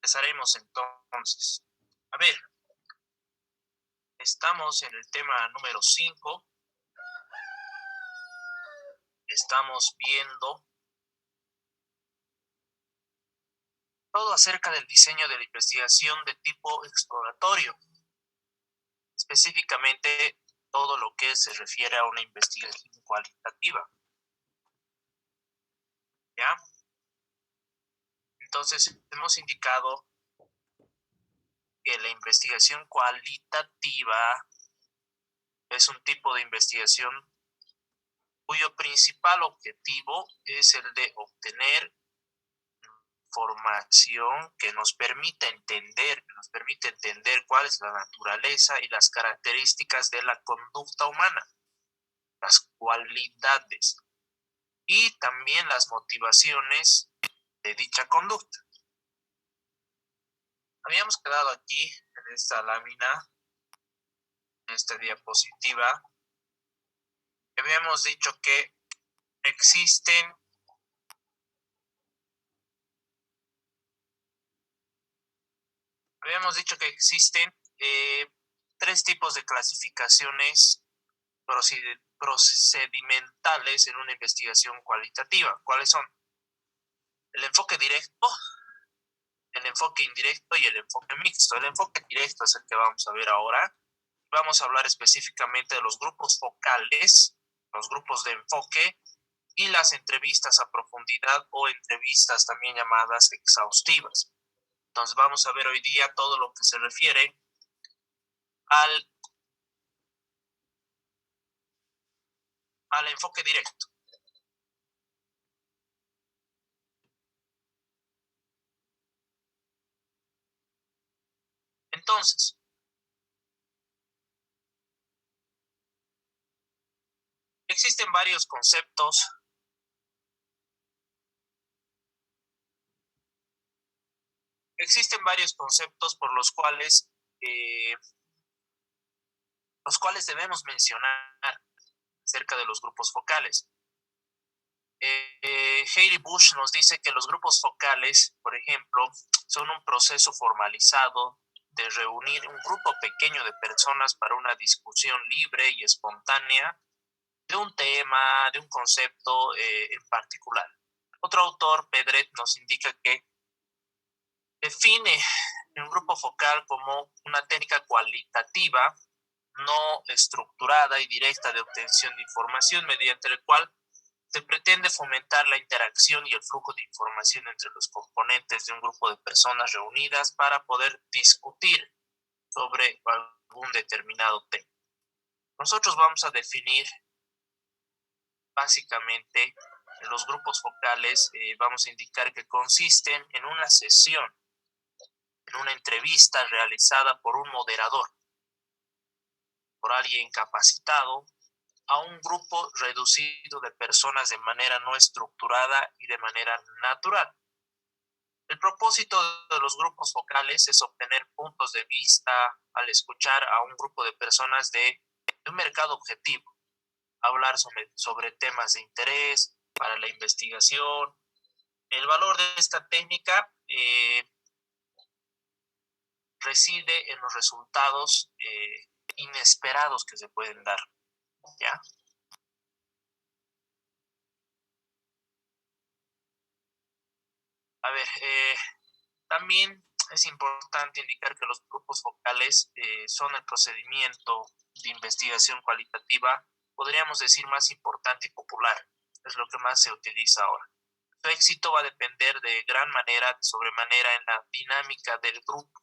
Empezaremos entonces. A ver, estamos en el tema número 5. Estamos viendo todo acerca del diseño de la investigación de tipo exploratorio, específicamente todo lo que se refiere a una investigación cualitativa. ¿Ya? Entonces, hemos indicado que la investigación cualitativa es un tipo de investigación cuyo principal objetivo es el de obtener información que nos permite entender cuál es la naturaleza y las características de la conducta humana, las cualidades y también las motivaciones de dicha conducta. Habíamos quedado aquí en esta lámina, en esta diapositiva, habíamos dicho que existen tres tipos de clasificaciones procedimentales en una investigación cualitativa. ¿Cuáles son? El enfoque directo, el enfoque indirecto y el enfoque mixto. El enfoque directo es el que vamos a ver ahora. Vamos a hablar específicamente de los grupos focales, los grupos de enfoque y las entrevistas a profundidad o entrevistas también llamadas exhaustivas. Entonces vamos a ver hoy día todo lo que se refiere al enfoque directo. Entonces, existen varios conceptos por los cuales debemos mencionar acerca de los grupos focales. Heidi Bush nos dice que los grupos focales, por ejemplo, son un proceso formalizado de reunir un grupo pequeño de personas para una discusión libre y espontánea de un tema, de un concepto en particular. Otro autor, Pedret, nos indica que define un grupo focal como una técnica cualitativa no estructurada y directa de obtención de información mediante el cual se pretende fomentar la interacción y el flujo de información entre los componentes de un grupo de personas reunidas para poder discutir sobre algún determinado tema. Nosotros vamos a definir básicamente los grupos focales, vamos a indicar que consisten en una sesión, en una entrevista realizada por un moderador, por alguien capacitado, a un grupo reducido de personas de manera no estructurada y de manera natural. El propósito de los grupos focales es obtener puntos de vista al escuchar a un grupo de personas de un mercado objetivo, hablar sobre temas de interés para la investigación. El valor de esta técnica reside en los resultados inesperados que se pueden dar, ¿ya? A ver, también es importante indicar que los grupos focales son el procedimiento de investigación cualitativa, podríamos decir, más importante y popular. Es lo que más se utiliza ahora. Su éxito va a depender de gran manera, de sobremanera, en la dinámica del grupo,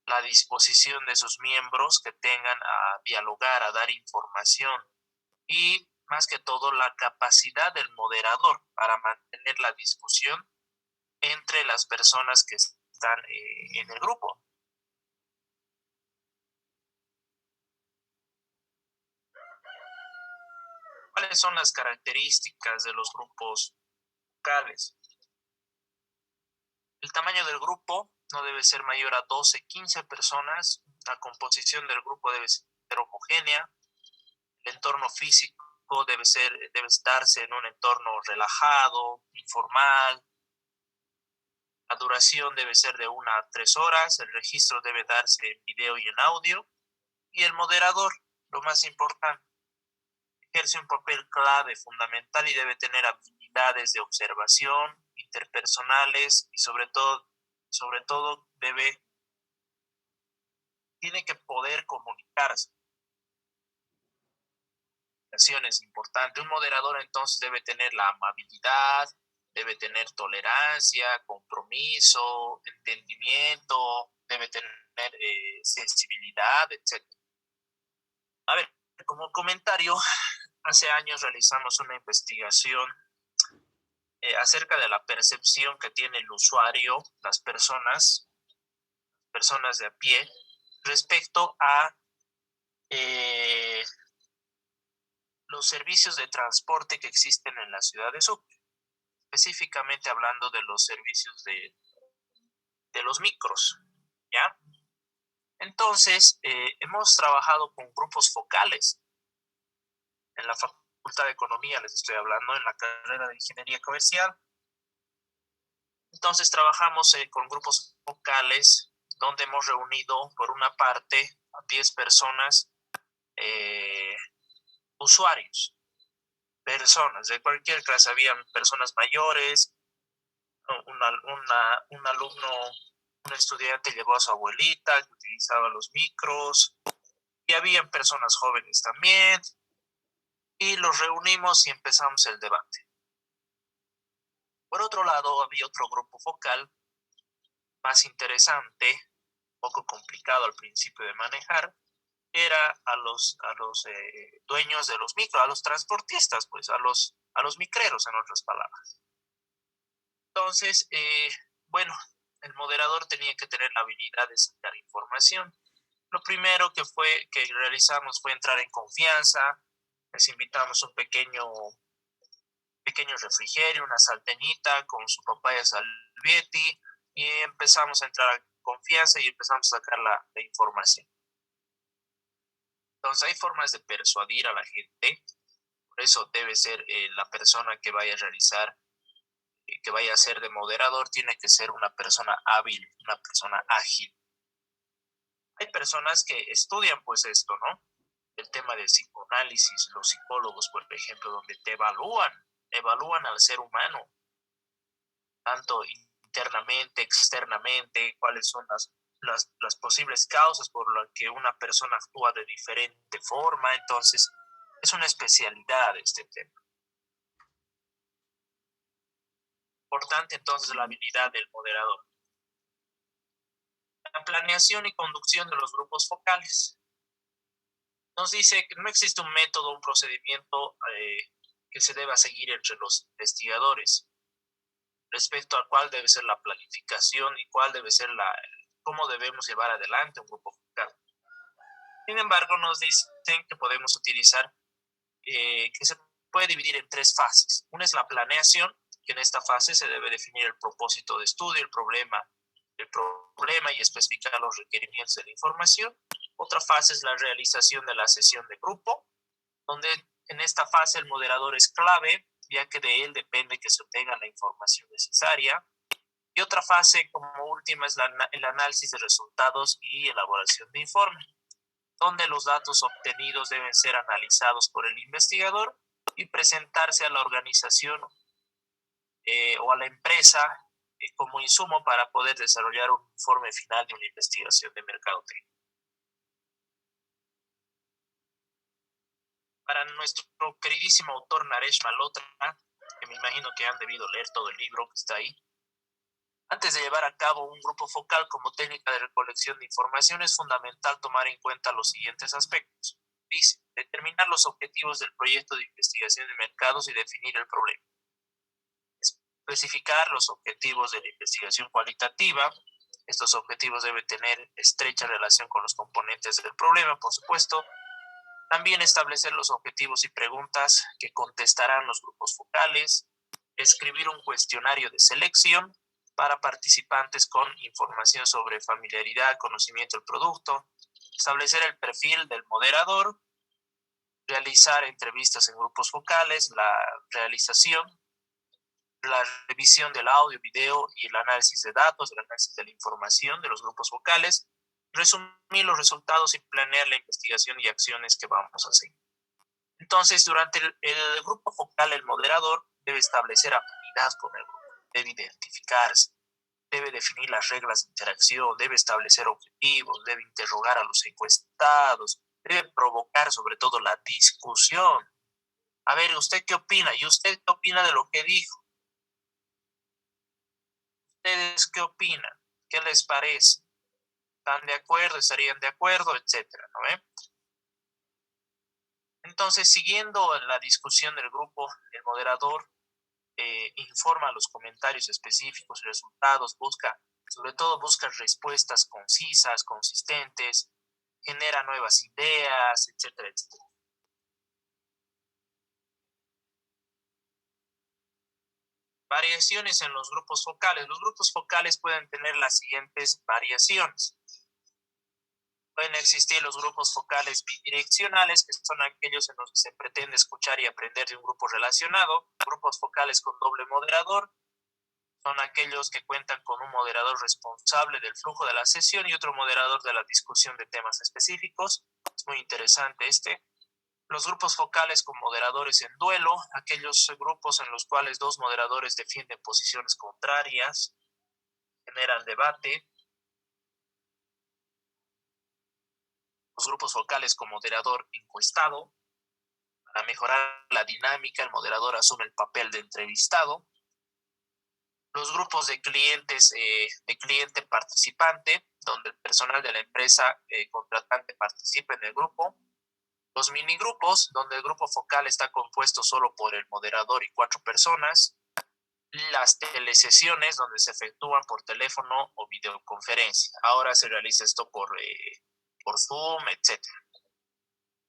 la disposición de sus miembros que tengan a dialogar, a dar información y, más que todo, la capacidad del moderador para mantener la discusión entre las personas que están en el grupo. ¿Cuáles son las características de los grupos focales? El tamaño del grupo no debe ser mayor a 12, 15 personas. La composición del grupo debe ser homogénea. El entorno físico debe darse en un entorno relajado, informal. La duración debe ser de 1 a 3 horas, el registro debe darse en video y en audio, y el moderador, lo más importante, ejerce un papel clave, fundamental y debe tener habilidades de observación, interpersonales y sobre todo tiene que poder comunicarse. Es importante. Un moderador entonces debe tener la amabilidad, debe tener tolerancia, compromiso, entendimiento, debe tener sensibilidad, etc. A ver, como comentario, hace años realizamos una investigación acerca de la percepción que tiene el usuario, las personas de a pie, respecto a eh, los servicios de transporte que existen en la ciudad de Sucre, específicamente hablando de los servicios de los micros, ¿ya? Entonces, hemos trabajado con grupos focales en la Facultad de Economía, les estoy hablando, en la carrera de Ingeniería Comercial. Entonces, trabajamos con grupos focales donde hemos reunido, por una parte, a 10 personas, usuarios, personas de cualquier clase. Habían personas mayores, un alumno, un estudiante llevó a su abuelita que utilizaba los micros, y habían personas jóvenes también, y los reunimos y empezamos el debate. Por otro lado, había otro grupo focal más interesante, un poco complicado al principio de manejar, era a los dueños de los micros, a los transportistas, pues a los micreros, en otras palabras. Entonces, bueno, el moderador tenía que tener la habilidad de sacar información. Lo primero que realizamos fue entrar en confianza. Les invitamos un pequeño refrigerio, una saltenita con su papaya salvieti, y empezamos a entrar en confianza y empezamos a sacar la información. Entonces hay formas de persuadir a la gente, por eso debe ser la persona que vaya a realizar, que vaya a ser de moderador, tiene que ser una persona hábil, una persona ágil. Hay personas que estudian pues esto, ¿no? El tema del psicoanálisis, los psicólogos, por ejemplo, donde te evalúan al ser humano, tanto internamente, externamente, cuáles son las posibles causas por las que una persona actúa de diferente forma. Entonces, es una especialidad este tema. Importante entonces la habilidad del moderador. La planeación y conducción de los grupos focales. Nos dice que no existe un método, un procedimiento que se deba seguir entre los investigadores respecto a cuál debe ser la planificación y cuál debe ser cómo debemos llevar adelante un grupo focal. Sin embargo, nos dicen que podemos utilizar, que se puede dividir en 3 fases. Una es la planeación, que en esta fase se debe definir el propósito de estudio, el problema y especificar los requerimientos de la información. Otra fase es la realización de la sesión de grupo, donde en esta fase el moderador es clave, ya que de él depende que se obtenga la información necesaria. Y otra fase, como última, es el análisis de resultados y elaboración de informe, donde los datos obtenidos deben ser analizados por el investigador y presentarse a la organización o a la empresa como insumo para poder desarrollar un informe final de una investigación de mercadotecnia. Para nuestro queridísimo autor Naresh Malhotra, que me imagino que han debido leer todo el libro que está ahí, antes de llevar a cabo un grupo focal como técnica de recolección de información, es fundamental tomar en cuenta los siguientes aspectos. Dice, determinar los objetivos del proyecto de investigación de mercados y definir el problema. Especificar los objetivos de la investigación cualitativa. Estos objetivos deben tener estrecha relación con los componentes del problema, por supuesto. También establecer los objetivos y preguntas que contestarán los grupos focales. Escribir un cuestionario de selección para participantes con información sobre familiaridad, conocimiento del producto. Establecer el perfil del moderador. Realizar entrevistas en grupos focales. La realización la revisión del audio, video y el análisis de datos, el análisis de la información de los grupos focales, resumir los resultados y planear la investigación y acciones que vamos a seguir. Entonces, durante el grupo focal, el moderador debe establecer afinidad con el grupo, debe identificarse, debe definir las reglas de interacción, debe establecer objetivos, debe interrogar a los encuestados, debe provocar sobre todo la discusión. A ver, ¿usted qué opina? ¿Y usted qué opina de lo que dijo? ¿Ustedes qué opinan? ¿Qué les parece? ¿Están de acuerdo? ¿Estarían de acuerdo? Etcétera, ¿no ve? Entonces, siguiendo la discusión del grupo, el moderador informa los comentarios específicos y resultados, sobre todo busca respuestas concisas, consistentes, genera nuevas ideas, etcétera, etcétera. Variaciones en los grupos focales. Los grupos focales pueden tener las siguientes variaciones. Pueden existir los grupos focales bidireccionales, que son aquellos en los que se pretende escuchar y aprender de un grupo relacionado. Grupos focales con doble moderador son aquellos que cuentan con un moderador responsable del flujo de la sesión y otro moderador de la discusión de temas específicos. Es muy interesante este. Los grupos focales con moderadores en duelo, aquellos grupos en los cuales dos moderadores defienden posiciones contrarias, generan debate. Los grupos focales con moderador encuestado. Para mejorar la dinámica, el moderador asume el papel de entrevistado. Los grupos de clientes, de cliente participante, donde el personal de la empresa contratante participa en el grupo. Los minigrupos, donde el grupo focal está compuesto solo por el moderador y 4 personas. Las telesesiones, donde se efectúan por teléfono o videoconferencia. Ahora se realiza esto por Zoom, etc.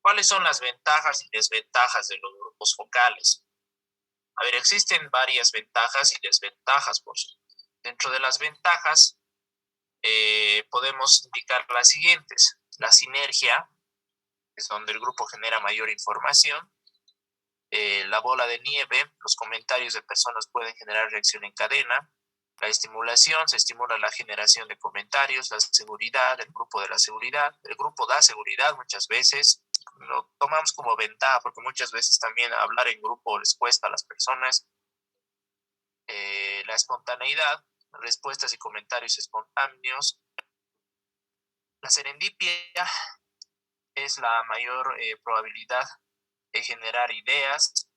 ¿Cuáles son las ventajas y desventajas de los grupos focales? A ver, existen varias ventajas y desventajas, por supuesto. Dentro de las ventajas, podemos indicar las siguientes. La sinergia, es donde el grupo genera mayor información. La bola de nieve, los comentarios de personas pueden generar reacción en cadena. La estimulación, se estimula la generación de comentarios. La seguridad, el grupo de la seguridad. El grupo da seguridad muchas veces. Lo tomamos como ventaja porque muchas veces también hablar en grupo les cuesta a las personas. La espontaneidad, respuestas y comentarios espontáneos. La serendipia es la mayor probabilidad de generar ideas.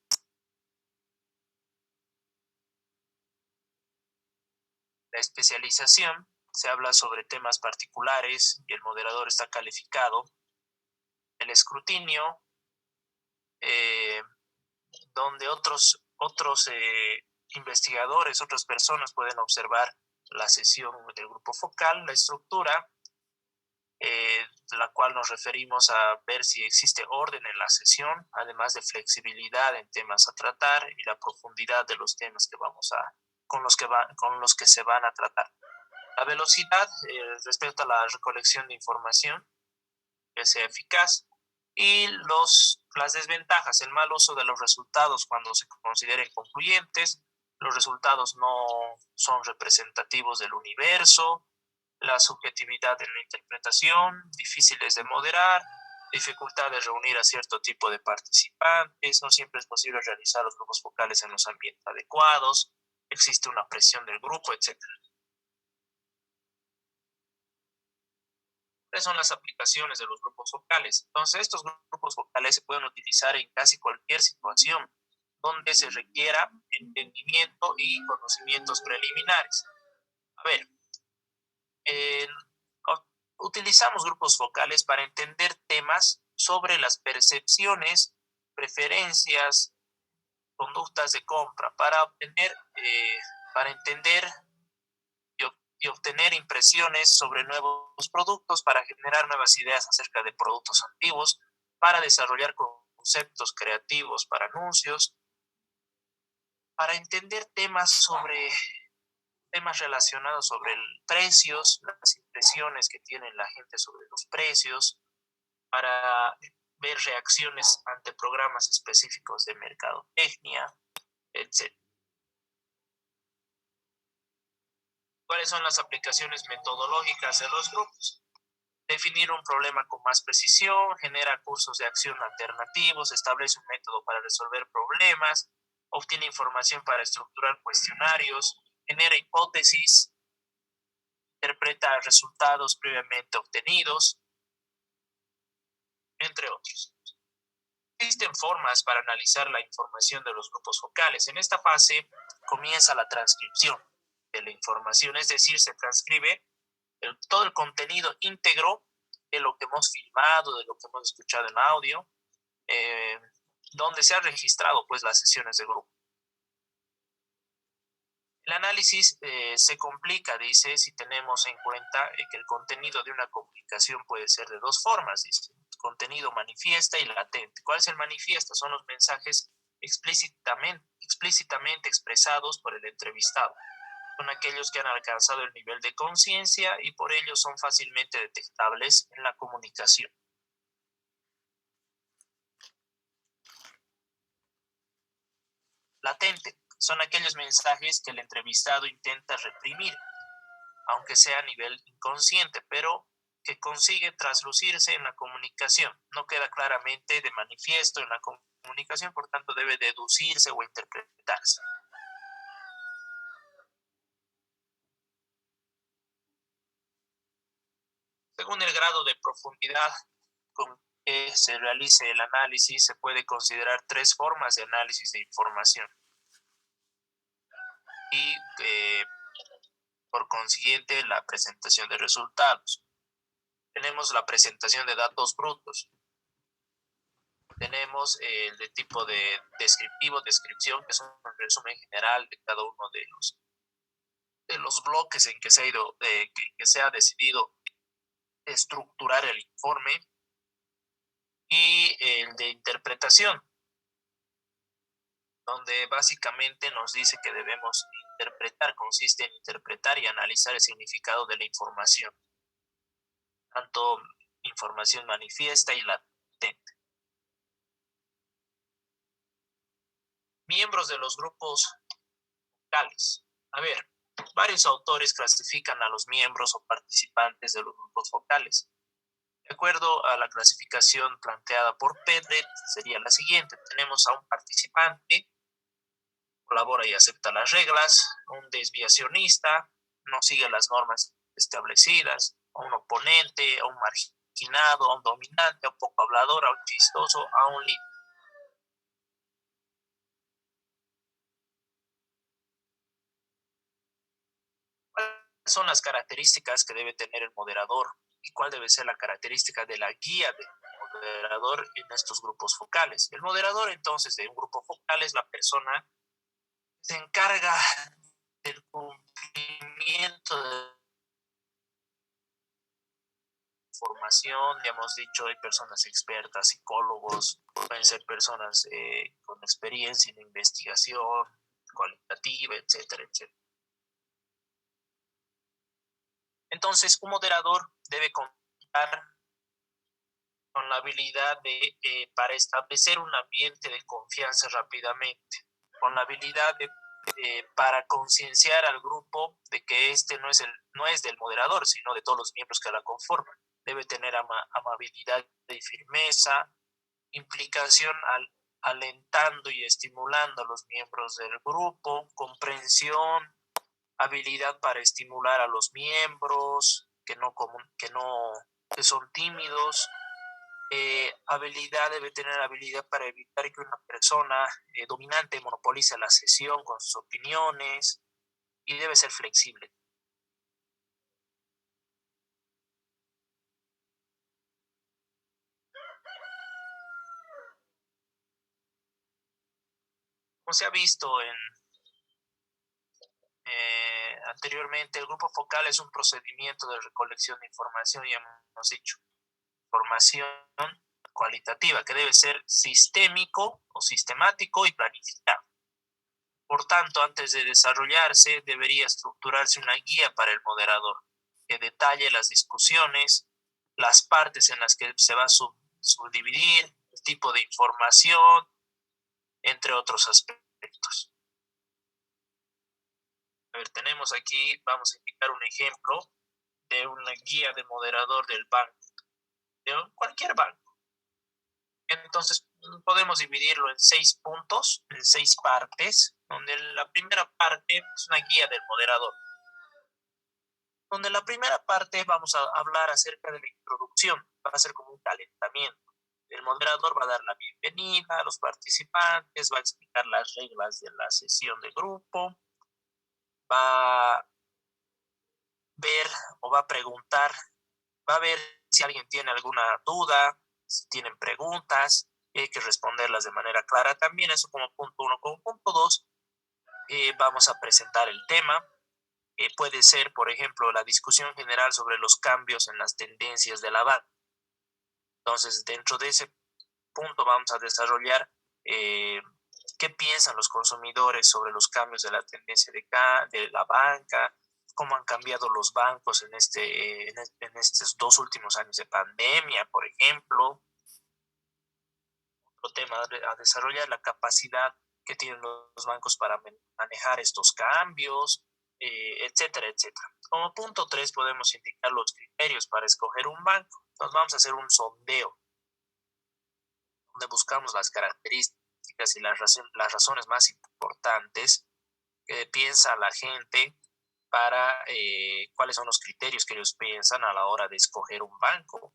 La especialización, se habla sobre temas particulares y el moderador está calificado. El escrutinio, donde otros investigadores, otras personas pueden observar la sesión del grupo focal. La estructura, la cual nos referimos a ver si existe orden en la sesión, además de flexibilidad en temas a tratar y la profundidad de los temas con los que se van a tratar. La velocidad respecto a la recolección de información, que sea eficaz. Y las desventajas, el mal uso de los resultados cuando se consideren concluyentes, los resultados no son representativos del universo, la subjetividad en la interpretación, difíciles de moderar, dificultad de reunir a cierto tipo de participantes, no siempre es posible realizar los grupos focales en los ambientes adecuados, existe una presión del grupo, etc. ¿Cuáles son las aplicaciones de los grupos focales? Entonces, estos grupos focales se pueden utilizar en casi cualquier situación donde se requiera entendimiento y conocimientos preliminares. A ver, eh, utilizamos grupos focales para entender temas sobre las percepciones, preferencias, conductas de compra, para entender y obtener impresiones sobre nuevos productos, para generar nuevas ideas acerca de productos antiguos, para desarrollar conceptos creativos para anuncios, para entender temas relacionados sobre precios, las impresiones que tiene la gente sobre los precios, para ver reacciones ante programas específicos de mercadotecnia, etc. ¿Cuáles son las aplicaciones metodológicas de los grupos? Definir un problema con más precisión, genera cursos de acción alternativos, establece un método para resolver problemas, obtiene información para estructurar cuestionarios, genera hipótesis, interpreta resultados previamente obtenidos, entre otros. Existen formas para analizar la información de los grupos focales. En esta fase comienza la transcripción de la información, es decir, se transcribe todo el contenido íntegro de lo que hemos filmado, de lo que hemos escuchado en audio, eh, donde se han registrado pues las sesiones de grupo. El análisis se complica, dice, si tenemos en cuenta que el contenido de una comunicación puede ser de dos formas, dice, contenido manifiesta y latente. ¿Cuál es el manifiesta? Son los mensajes explícitamente expresados por el entrevistado. Son aquellos que han alcanzado el nivel de conciencia y por ello son fácilmente detectables en la comunicación. Latente son aquellos mensajes que el entrevistado intenta reprimir, aunque sea a nivel inconsciente, pero que consigue traslucirse en la comunicación. No queda claramente de manifiesto en la comunicación, por tanto debe deducirse o interpretarse. Según el grado de profundidad con que se realice el análisis, se puede considerar tres formas de análisis de información. Y por consiguiente, la presentación de resultados. Tenemos la presentación de datos brutos. Tenemos el de tipo de descriptivo, descripción, que es un resumen general de cada uno de los bloques en que que se ha decidido estructurar el informe. Y el de interpretación, donde básicamente nos dice que debemos interpretar, consiste en interpretar y analizar el significado de la información, tanto información manifiesta y latente. Miembros de los grupos focales. A ver, varios autores clasifican a los miembros o participantes de los grupos focales. De acuerdo a la clasificación planteada por Pedret, sería la siguiente. Tenemos a un participante, colabora y acepta las reglas, un desviacionista, no sigue las normas establecidas, a un oponente, a un marginado, a un dominante, a un poco hablador, a un chistoso, a un líder. ¿Cuáles son las características que debe tener el moderador y cuál debe ser la característica de la guía del moderador en estos grupos focales? El moderador entonces de un grupo focal es la persona que se encarga del cumplimiento de formación. Ya hemos dicho, hay personas expertas, psicólogos, pueden ser personas con experiencia en investigación cualitativa, etcétera, etcétera. Entonces, un moderador debe contar con la habilidad para establecer un ambiente de confianza rápidamente, con la habilidad para concienciar al grupo de que este no es del moderador, sino de todos los miembros que la conforman. Debe tener amabilidad y firmeza, implicación alentando y estimulando a los miembros del grupo, comprensión, habilidad para estimular a los miembros que son tímidos, debe tener habilidad para evitar que una persona dominante monopolice la sesión con sus opiniones y debe ser flexible. Como se ha visto anteriormente, el grupo focal es un procedimiento de recolección de información, ya hemos dicho, información cualitativa que debe ser sistémico o sistemático y planificado. Por tanto, antes de desarrollarse, debería estructurarse una guía para el moderador que detalle las discusiones, las partes en las que se va a subdividir, el tipo de información, entre otros aspectos. A ver, tenemos aquí, vamos a indicar un ejemplo de una guía de moderador del banco, de cualquier banco. Entonces, podemos dividirlo en 6 puntos, en 6 partes, donde la primera parte es una guía del moderador. Donde la primera parte vamos a hablar acerca de la introducción, va a ser como un calentamiento. El moderador va a dar la bienvenida a los participantes, va a explicar las reglas de la sesión de grupo, va a ver o va a preguntar, va a ver si alguien tiene alguna duda, si tienen preguntas, y hay que responderlas de manera clara también, eso como punto uno. Como punto dos, vamos a presentar el tema. Puede ser, por ejemplo, la discusión general sobre los cambios en las tendencias de la banca. Entonces, dentro de ese punto vamos a desarrollar qué piensan los consumidores sobre los cambios de la tendencia de la banca, cómo han cambiado los bancos en estos 2 últimos años de pandemia, por ejemplo. Otro tema a desarrollar, la capacidad que tienen los bancos para manejar estos cambios, etcétera, etcétera. Como punto 3 podemos indicar los criterios para escoger un banco. Entonces vamos a hacer un sondeo donde buscamos las características y las razones más importantes que piensa la gente para cuáles son los criterios que ellos piensan a la hora de escoger un banco.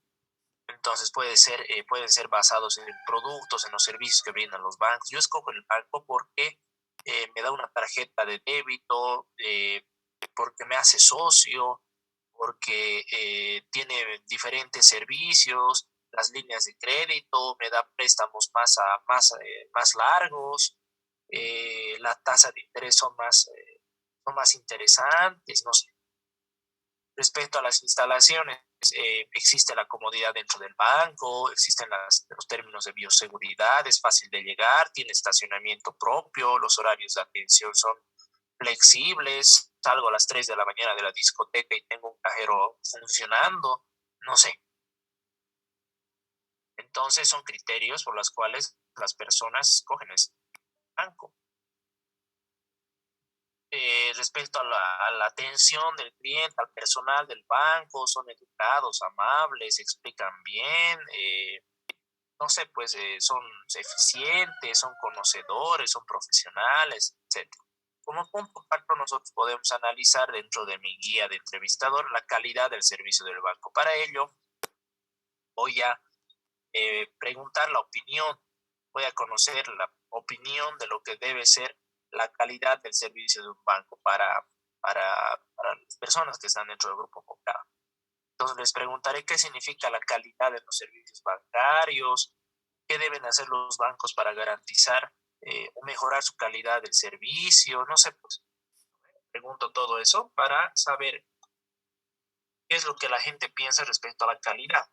Entonces pueden ser basados en productos, en los servicios que brindan los bancos. Yo escojo el banco porque me da una tarjeta de débito, porque me hace socio, porque tiene diferentes servicios, las líneas de crédito, me da préstamos más largos, la tasa de interés son más interesantes, no sé. Respecto a las instalaciones, existe la comodidad dentro del banco, existen los términos de bioseguridad, es fácil de llegar, tiene estacionamiento propio, los horarios de atención son flexibles, salgo a las 3 de la mañana de la discoteca y tengo un cajero funcionando, no sé. Entonces son criterios por los cuales las personas escogen este banco. Respecto a la atención del cliente, al personal del banco, son educados, amables, explican bien, no sé, pues son eficientes, son conocedores, son profesionales, etcétera. Como punto 4 nosotros podemos analizar dentro de mi guía de entrevistador la calidad del servicio del banco. Para ello voy a preguntar la opinión, voy a conocer la opinión de lo que debe ser la calidad del servicio de un banco para las personas que están dentro del grupo focal. Entonces les preguntaré qué significa la calidad de los servicios bancarios, qué deben hacer los bancos para garantizar o mejorar su calidad del servicio, no sé, pues pregunto todo eso para saber qué es lo que la gente piensa respecto a la calidad.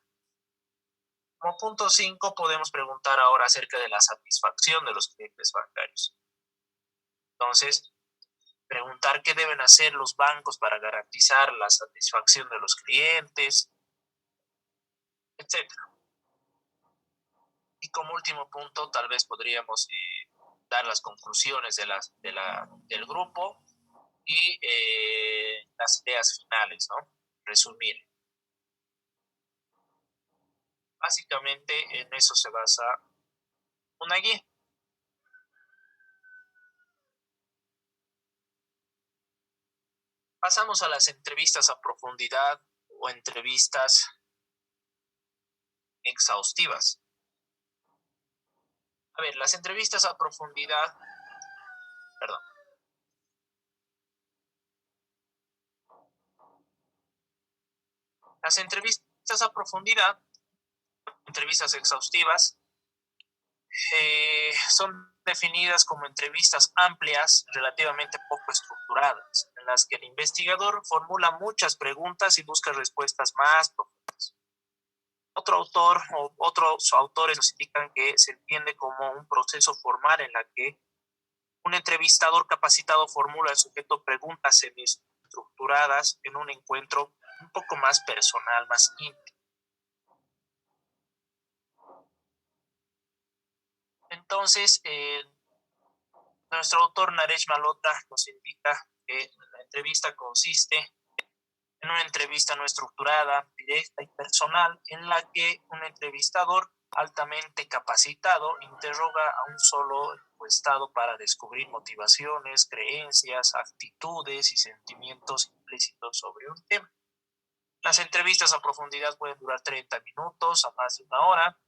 Como punto 5 podemos preguntar ahora acerca de la satisfacción de los clientes bancarios. Entonces, preguntar qué deben hacer los bancos para garantizar la satisfacción de los clientes, etcétera. Y como último punto, tal vez podríamos dar las conclusiones del grupo y las ideas finales, ¿no? Resumir. Básicamente en eso se basa una guía. Pasamos a las entrevistas a profundidad o entrevistas exhaustivas. A ver, las entrevistas a profundidad, perdón, las entrevistas a profundidad, entrevistas exhaustivas, son definidas como entrevistas amplias, relativamente poco estructuradas, en las que el investigador formula muchas preguntas y busca respuestas más profundas. Otro autor o otros autores nos indican que se entiende como un proceso formal en la que un entrevistador capacitado formula al sujeto preguntas semiestructuradas en un encuentro un poco más personal, más íntimo. Entonces, nuestro autor Naresh Malhotra nos indica que entrevista consiste en una entrevista no estructurada, directa y personal, en la que un entrevistador altamente capacitado interroga a un solo encuestado para descubrir motivaciones, creencias, actitudes y sentimientos implícitos sobre un tema. Las entrevistas a profundidad pueden durar 30 minutos a más de una hora.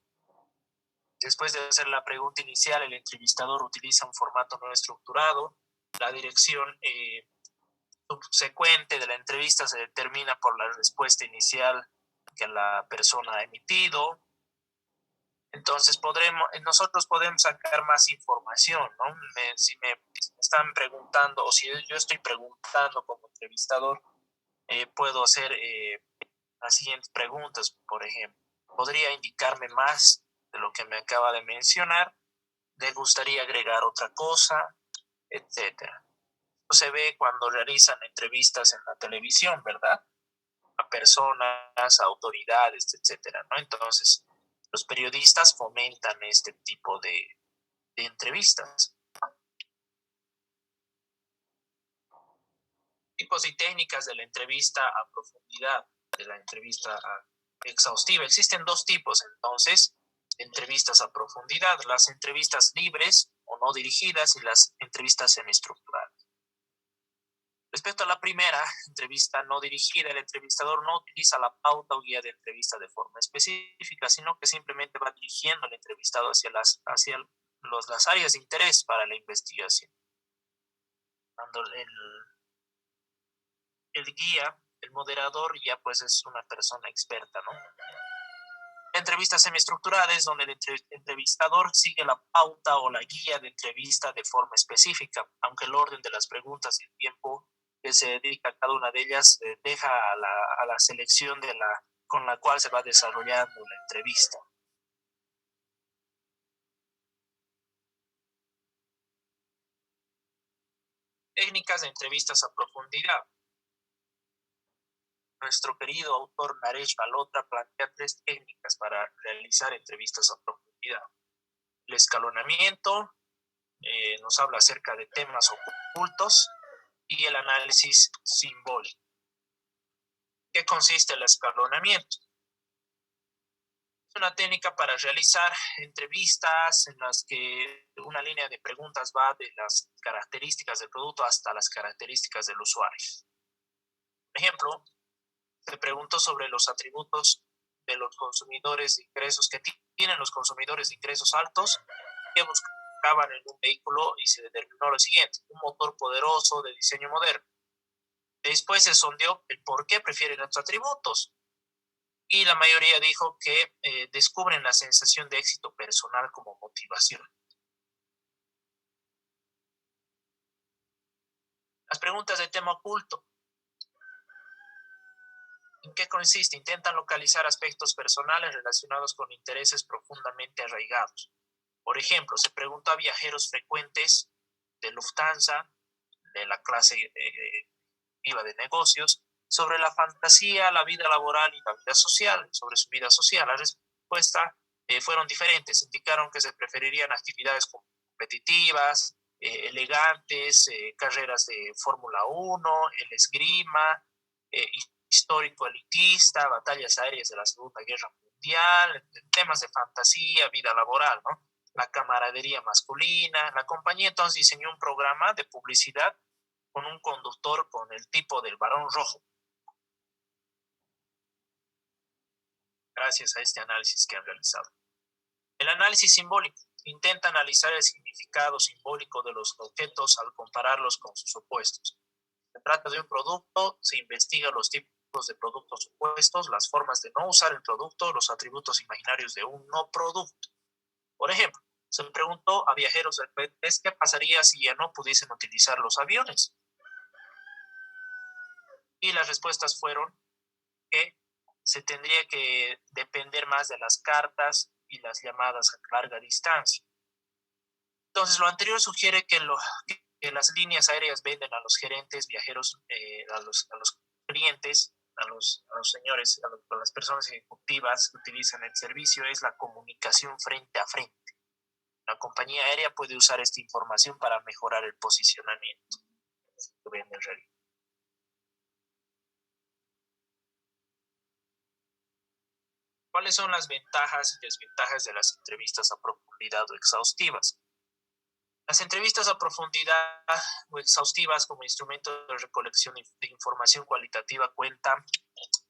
Después de hacer la pregunta inicial, el entrevistador utiliza un formato no estructurado. La dirección subsecuente de la entrevista se determina por la respuesta inicial que la persona ha emitido. Entonces nosotros podemos sacar más información, ¿no? Si me están preguntando o si yo estoy preguntando como entrevistador, puedo hacer las siguientes preguntas, por ejemplo. ¿Podría indicarme más de lo que me acaba de mencionar? ¿Le gustaría agregar otra cosa? Etcétera. Se ve cuando realizan entrevistas en la televisión, ¿verdad? A personas, a autoridades, etcétera, ¿no? Entonces, los periodistas fomentan este tipo de entrevistas. Tipos y técnicas de la entrevista a profundidad, de la entrevista exhaustiva. Existen dos tipos, entonces, de entrevistas a profundidad: las entrevistas libres o no dirigidas y las entrevistas semiestructurales. Respecto a la primera entrevista no dirigida, el entrevistador no utiliza la pauta o guía de entrevista de forma específica, sino que simplemente va dirigiendo al entrevistado hacia las áreas de interés para la investigación. Cuando el guía, el moderador, ya pues es una persona experta, ¿no? La entrevista semiestructurada es donde el entrevistador sigue la pauta o la guía de entrevista de forma específica, aunque el orden de las preguntas y el tiempo que se dedica a cada una de ellas deja a la selección con la cual se va desarrollando la entrevista. Técnicas de entrevistas a profundidad. Nuestro querido autor Naresh Malhotra plantea 3 técnicas para realizar entrevistas a profundidad. El escalonamiento, nos habla acerca de temas ocultos, y el análisis simbólico. ¿Qué consiste el escalonamiento? Es una técnica para realizar entrevistas en las que una línea de preguntas va de las características del producto hasta las características del usuario. Por ejemplo, se preguntó sobre los atributos de los consumidores de ingresos que tienen los consumidores de ingresos altos que buscaban en un vehículo, y se determinó lo siguiente: un motor poderoso de diseño moderno. Después se sondeó el por qué prefieren estos atributos, y la mayoría dijo que descubren la sensación de éxito personal como motivación. Las preguntas de tema oculto. ¿En qué consiste? Intentan localizar aspectos personales relacionados con intereses profundamente arraigados. Por ejemplo, se preguntó a viajeros frecuentes de Lufthansa, de la clase ejecutiva de negocios, sobre la fantasía, la vida laboral y la vida social, sobre su vida social. La respuesta fueron diferentes. Indicaron que se preferirían actividades competitivas, elegantes, carreras de Fórmula 1, el esgrima, histórico elitista, batallas aéreas de la Segunda Guerra Mundial, temas de fantasía, vida laboral, ¿no? La camaradería masculina. La compañía entonces diseñó un programa de publicidad con un conductor con el tipo del varón rojo. Gracias a este análisis que han realizado. El análisis simbólico intenta analizar el significado simbólico de los objetos al compararlos con sus opuestos. Se trata de un producto, se investiga los tipos de productos opuestos, las formas de no usar el producto, los atributos imaginarios de un no producto. Por ejemplo, se preguntó a viajeros frecuentes qué pasaría si ya no pudiesen utilizar los aviones. Y las respuestas fueron que se tendría que depender más de las cartas y las llamadas a larga distancia. Entonces, lo anterior sugiere que las líneas aéreas venden a los gerentes, viajeros, a los clientes, a los señores, a las personas ejecutivas que utilizan el servicio, es la comunicación frente a frente. La compañía aérea puede usar esta información para mejorar el posicionamiento que vende en realidad. ¿Cuáles son las ventajas y desventajas de las entrevistas a profundidad o exhaustivas? Las entrevistas a profundidad o exhaustivas como instrumento de recolección de información cualitativa cuentan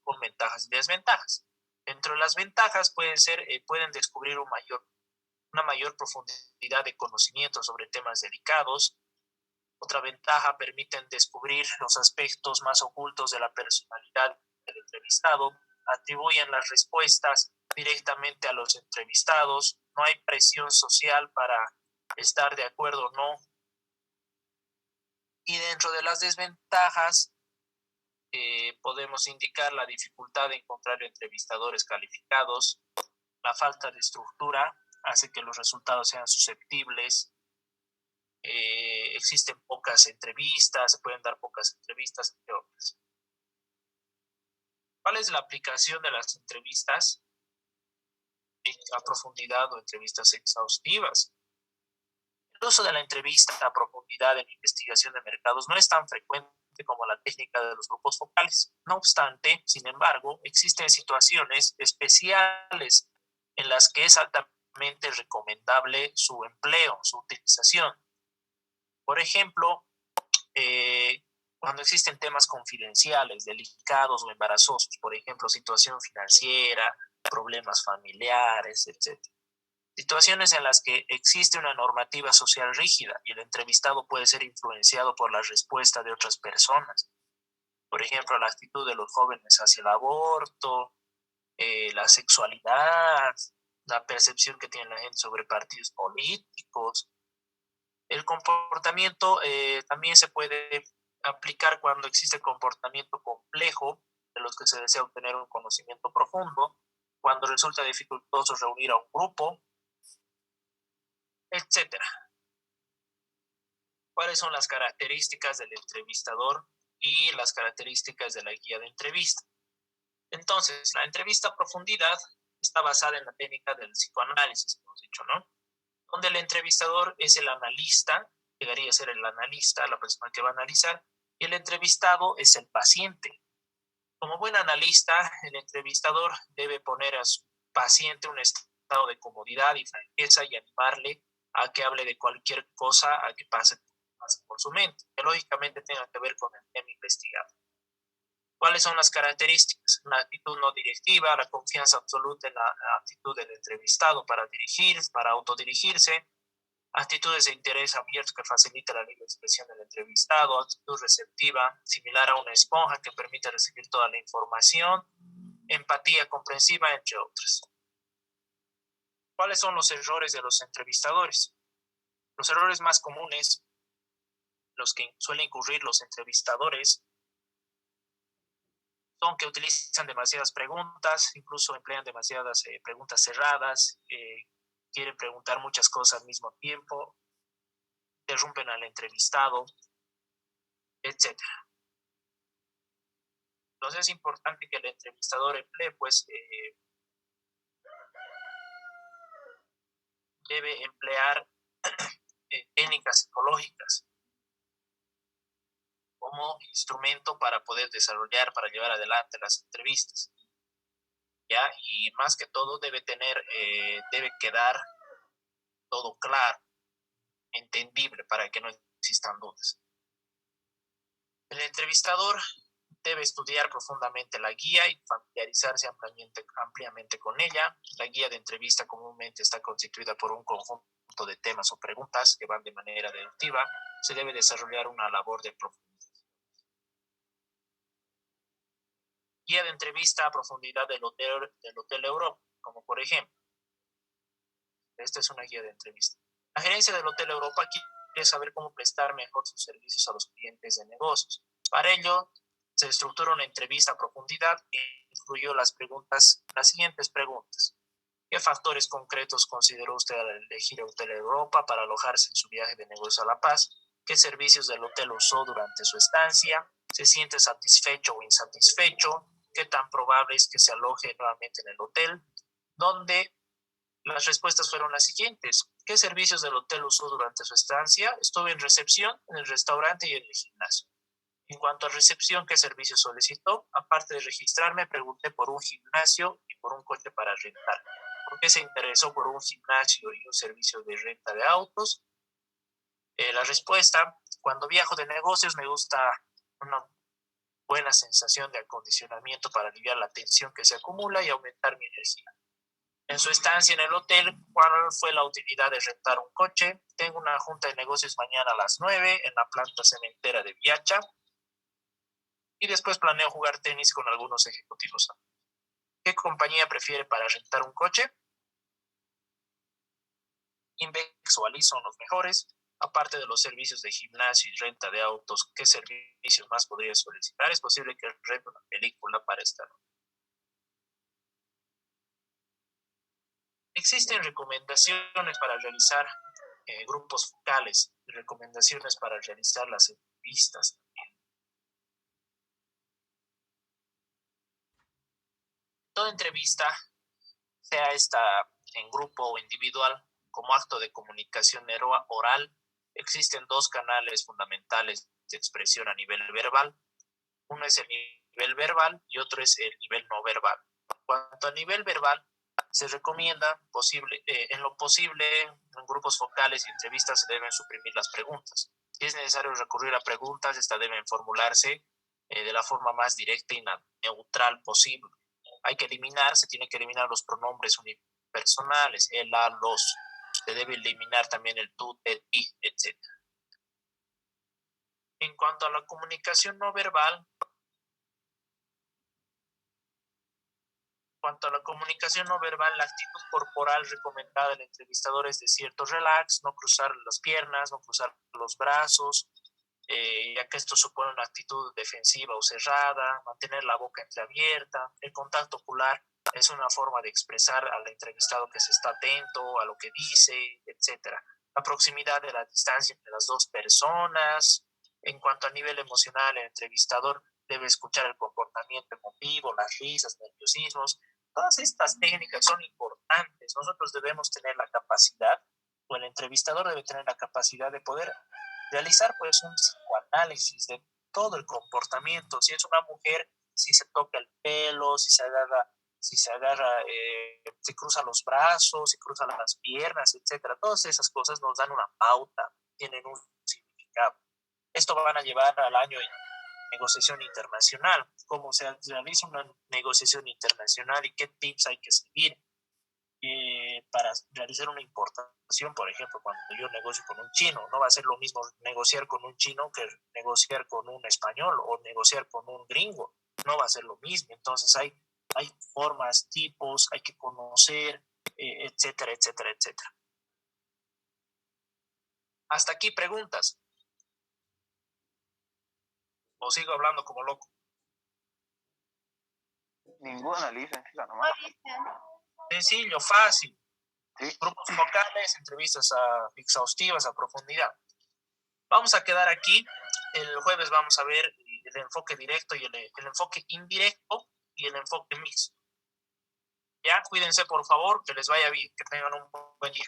con ventajas y desventajas. Dentro de las ventajas pueden descubrir una mayor profundidad de conocimiento sobre temas delicados. Otra ventaja, permiten descubrir los aspectos más ocultos de la personalidad del entrevistado, atribuyen las respuestas directamente a los entrevistados, no hay presión social para estar de acuerdo o no. Y dentro de las desventajas, podemos indicar la dificultad de encontrar entrevistadores calificados, la falta de estructura hace que los resultados sean susceptibles, existen pocas entrevistas, se pueden dar pocas entrevistas, entre otras. ¿Cuál es la aplicación de las entrevistas a profundidad o entrevistas exhaustivas? El uso de la entrevista a profundidad en investigación de mercados no es tan frecuente como la técnica de los grupos focales. No obstante, sin embargo, existen situaciones especiales en las que es altamente recomendable su empleo, su utilización. Por ejemplo, cuando existen temas confidenciales, delicados o embarazosos, por ejemplo, situación financiera, problemas familiares, etc. Situaciones en las que existe una normativa social rígida y el entrevistado puede ser influenciado por la respuesta de otras personas. Por ejemplo, la actitud de los jóvenes hacia el aborto, la sexualidad, la percepción que tiene la gente sobre partidos políticos. El comportamiento también se puede aplicar cuando existe comportamiento complejo de los que se desea obtener un conocimiento profundo, cuando resulta dificultoso reunir a un grupo, etcétera. ¿Cuáles son las características del entrevistador y las características de la guía de entrevista? Entonces, la entrevista a profundidad está basada en la técnica del psicoanálisis, hemos dicho, ¿no? Donde el entrevistador es el analista, llegaría a ser el analista, la persona que va a analizar, y el entrevistado es el paciente. Como buen analista, el entrevistador debe poner a su paciente un estado de comodidad y franqueza y animarle a que hable de cualquier cosa a que pase por su mente, que lógicamente tenga que ver con el tema investigado. ¿Cuáles son las características? Una actitud no directiva, la confianza absoluta en la actitud del entrevistado para autodirigirse, actitudes de interés abierto que facilita la libre expresión del entrevistado, actitud receptiva, similar a una esponja que permite recibir toda la información, empatía comprensiva, entre otras. ¿Cuáles son los errores de los entrevistadores? Los errores más comunes, los que suelen incurrir los entrevistadores, son que utilizan demasiadas preguntas, incluso emplean demasiadas preguntas cerradas, quieren preguntar muchas cosas al mismo tiempo, interrumpen al entrevistado, etc. Entonces es importante que el entrevistador emplee, pues, debe emplear técnicas psicológicas como instrumento para poder desarrollar, para llevar adelante las entrevistas. ¿Ya? Y más que todo debe quedar todo claro, entendible, para que no existan dudas. El entrevistador debe estudiar profundamente la guía y familiarizarse ampliamente con ella. La guía de entrevista comúnmente está constituida por un conjunto de temas o preguntas que van de manera deductiva. Se debe desarrollar una labor de profundización. Guía de entrevista a profundidad del Hotel Europa, como por ejemplo, esta es una guía de entrevista. La gerencia del Hotel Europa quiere saber cómo prestar mejor sus servicios a los clientes de negocios. Para ello, se estructura una entrevista a profundidad e incluyó las siguientes preguntas. ¿Qué factores concretos consideró usted al elegir Hotel Europa para alojarse en su viaje de negocio a La Paz? ¿Qué servicios del hotel usó durante su estancia? ¿Se siente satisfecho o insatisfecho? ¿Qué tan probable es que se aloje nuevamente en el hotel? Donde las respuestas fueron las siguientes. ¿Qué servicios del hotel usó durante su estancia? Estuve en recepción, en el restaurante y en el gimnasio. En cuanto a recepción, ¿qué servicio solicitó? Aparte de registrarme, pregunté por un gimnasio y por un coche para rentar. ¿Por qué se interesó por un gimnasio y un servicio de renta de autos? La respuesta, cuando viajo de negocios me gusta una buena sensación de acondicionamiento para aliviar la tensión que se acumula y aumentar mi energía. En su estancia en el hotel, ¿cuál fue la utilidad de rentar un coche? Tengo una junta de negocios mañana a las 9 en la planta cementera de Viacha y después planeo jugar tenis con algunos ejecutivos. ¿Qué compañía prefiere para rentar un coche? Invex o Ali son los mejores. Aparte de los servicios de gimnasio y renta de autos, ¿qué servicios más podría solicitar? Es posible que rente una película para esta noche. Existen recomendaciones para realizar grupos focales, recomendaciones para realizar las entrevistas. Toda entrevista, sea esta en grupo o individual, como acto de comunicación oral, existen dos canales fundamentales de expresión a nivel verbal. Uno es el nivel verbal y otro es el nivel no verbal. En cuanto a nivel verbal, se recomienda en lo posible en grupos focales y entrevistas se deben suprimir las preguntas. Si es necesario recurrir a preguntas, estas deben formularse de la forma más directa y neutral posible. Se tiene que eliminar los pronombres unipersonales, él, la, los. Se debe eliminar también el tú, el y, etc. En cuanto a la comunicación no verbal, la actitud corporal recomendada del entrevistador es de cierto relax, no cruzar las piernas, no cruzar los brazos, ya que esto supone una actitud defensiva o cerrada, mantener la boca entreabierta. El contacto ocular es una forma de expresar al entrevistado que se está atento a lo que dice, etc. La proximidad de la distancia entre las dos personas. En cuanto a nivel emocional, el entrevistador debe escuchar el comportamiento emotivo, las risas, nerviosismos. Todas estas técnicas son importantes. Nosotros debemos tener la capacidad, o el entrevistador debe tener la capacidad de poder realizar pues un psicoanálisis de todo el comportamiento. Si es una mujer, si se toca el pelo, si cruza los brazos, si cruza las piernas, etcétera. Todas esas cosas nos dan una pauta, tienen un significado. Esto van a llevar al año en negociación internacional, cómo se realiza una negociación internacional y qué tips hay que seguir para realizar una importación. Por ejemplo, cuando yo negocio con un chino, no va a ser lo mismo negociar con un chino que negociar con un español o negociar con un gringo, no va a ser lo mismo. Entonces hay formas, tipos, hay que conocer, etcétera, etcétera, etcétera. Hasta aquí preguntas. ¿O sigo hablando como loco? Ninguna, licencia, nomás. Sencillo, fácil. Sí. Grupos focales, entrevistas exhaustivas, a profundidad. Vamos a quedar aquí. El jueves vamos a ver el enfoque directo y el enfoque indirecto y el enfoque mixto. Ya, cuídense por favor, que les vaya bien, que tengan un buen día.